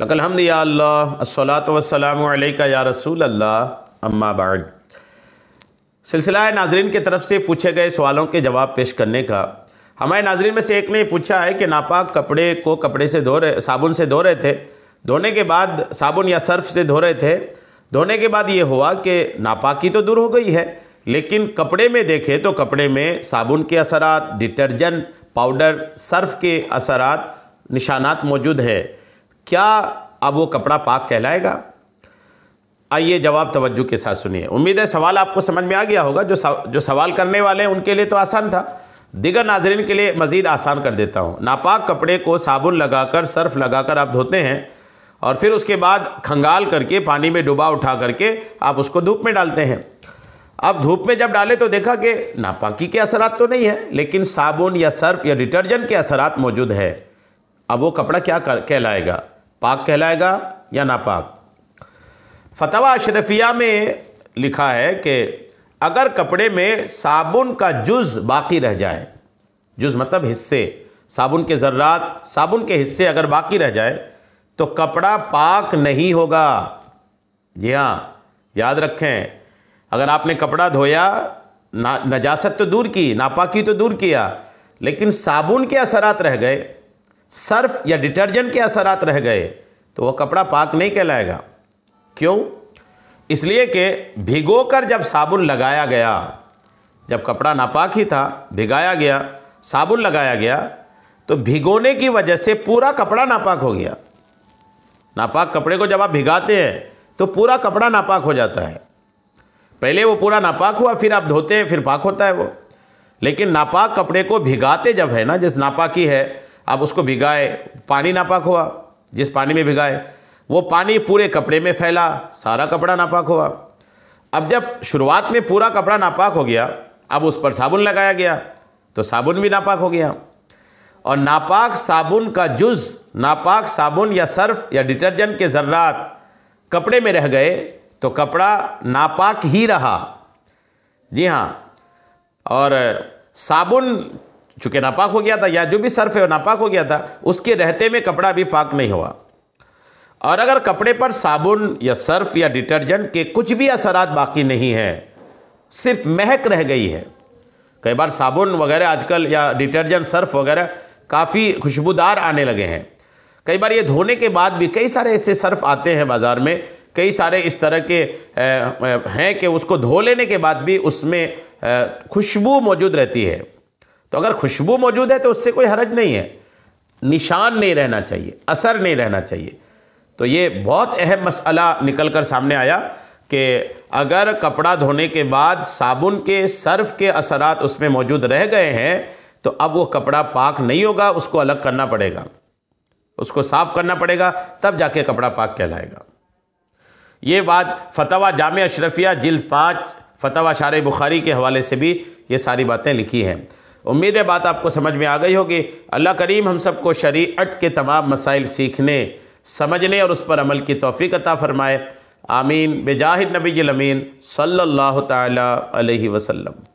लकल हम्द या अल्लाह, अस्सलातु वस्सलामु अलैका या रसूल अल्लाह, अम्मा बाद। सिलसिला नाजरीन की तरफ से पूछे गए सवालों के जवाब पेश करने का। हमारे नाजरीन में से एक ने पूछा है कि नापाक कपड़े को कपड़े से साबुन से धो रहे थे, धोने के बाद साबुन या सर्फ से धो रहे थे, धोने के बाद ये हुआ कि नापाकी तो दूर हो गई है, लेकिन कपड़े में देखें तो कपड़े में साबुन के असरात, डिटर्जेंट पाउडर, सर्फ के असरात, निशानात मौजूद है। क्या अब वो कपड़ा पाक कहलाएगा? आइए जवाब तवज्जो के साथ सुनिए। उम्मीद है सवाल आपको समझ में आ गया होगा। जो सवाल करने वाले हैं उनके लिए तो आसान था, दिगर नाजरीन के लिए मज़ीद आसान कर देता हूँ। नापाक कपड़े को साबुन लगाकर, सर्फ लगाकर आप धोते हैं और फिर उसके बाद खंगाल करके पानी में डुबा उठा करके आप उसको धूप में डालते हैं। अब धूप में जब डाले तो देखा कि नापाकी के असरात तो नहीं है, लेकिन साबुन या सर्फ या डिटर्जेंट के असरात मौजूद है। अब वो कपड़ा क्या कहलाएगा? पाक कहलाएगा या नापाक? फतवा अशरफिया में लिखा है कि अगर कपड़े में साबुन का जुज़ बाकी रह जाए, जुज़ मतलब हिस्से, साबुन के ज़र्रात, साबुन के हिस्से अगर बाकी रह जाए तो कपड़ा पाक नहीं होगा। जी हाँ, याद रखें, अगर आपने कपड़ा धोया, नजासत तो दूर की, नापाकी तो दूर किया, लेकिन साबुन के असरात रह गए, सर्फ या डिटर्जेंट के असरात रह गए, तो वह कपड़ा पाक नहीं कहलाएगा। क्यों? इसलिए कि भिगोकर जब साबुन लगाया गया, जब कपड़ा नापाक ही था, भिगाया गया, साबुन लगाया गया, तो भिगोने की वजह से पूरा कपड़ा नापाक हो गया। नापाक कपड़े को जब आप भिगाते हैं तो पूरा कपड़ा नापाक हो जाता है। पहले वो पूरा नापाक हुआ, फिर आप धोते हैं, फिर पाक होता है वो। लेकिन नापाक कपड़े को भिगाते जब है ना, जिस नापाकी है, आप उसको भिगाए, पानी नापाक हुआ, जिस पानी में भिगाए वो पानी पूरे कपड़े में फैला, सारा कपड़ा नापाक हुआ। अब जब शुरुआत में पूरा कपड़ा नापाक हो गया, अब उस पर साबुन लगाया गया तो साबुन भी नापाक हो गया। और नापाक साबुन का जुज़, नापाक साबुन या सर्फ या डिटर्जेंट के ज़र्रात कपड़े में रह गए तो कपड़ा नापाक ही रहा। जी हाँ, और साबुन चूँकि नापाक हो गया था, या जो भी सर्फ है वो नापाक हो गया था, उसके रहते में कपड़ा भी पाक नहीं हुआ। और अगर कपड़े पर साबुन या सर्फ या डिटर्जेंट के कुछ भी असरात बाकी नहीं है, सिर्फ महक रह गई है। कई बार साबुन वगैरह आजकल या डिटर्जेंट, सर्फ वगैरह काफ़ी खुशबूदार आने लगे हैं। कई बार ये धोने के बाद भी कई सारे ऐसे सर्फ आते हैं बाज़ार में, कई सारे इस तरह के हैं कि उसको धो लेने के बाद भी उसमें खुशबू मौजूद रहती है। तो अगर खुशबू मौजूद है तो उससे कोई हरज नहीं है, निशान नहीं रहना चाहिए, असर नहीं रहना चाहिए। तो ये बहुत अहम मसला निकल कर सामने आया कि अगर कपड़ा धोने के बाद साबुन के, सर्फ के असरात उसमें मौजूद रह गए हैं तो अब वो कपड़ा पाक नहीं होगा, उसको अलग करना पड़ेगा, उसको साफ़ करना पड़ेगा, तब जाके कपड़ा पाक कहलाएगा। ये बात फतवा जामे अशरफिया जिल्द 5 फतवा शारे बुखारी के हवाले से भी ये सारी बातें लिखी हैं। उम्मीद है बात आपको समझ में आ गई होगी। अल्लाह करीम हम सबको शरीअत के तमाम मसाइल सीखने, समझने और उस पर अमल की तौफीक अता फ़रमाए। आमीन। बेजाहिद नबी अमीन सल्लल्लाहु तआला अलैहि वसल्लम।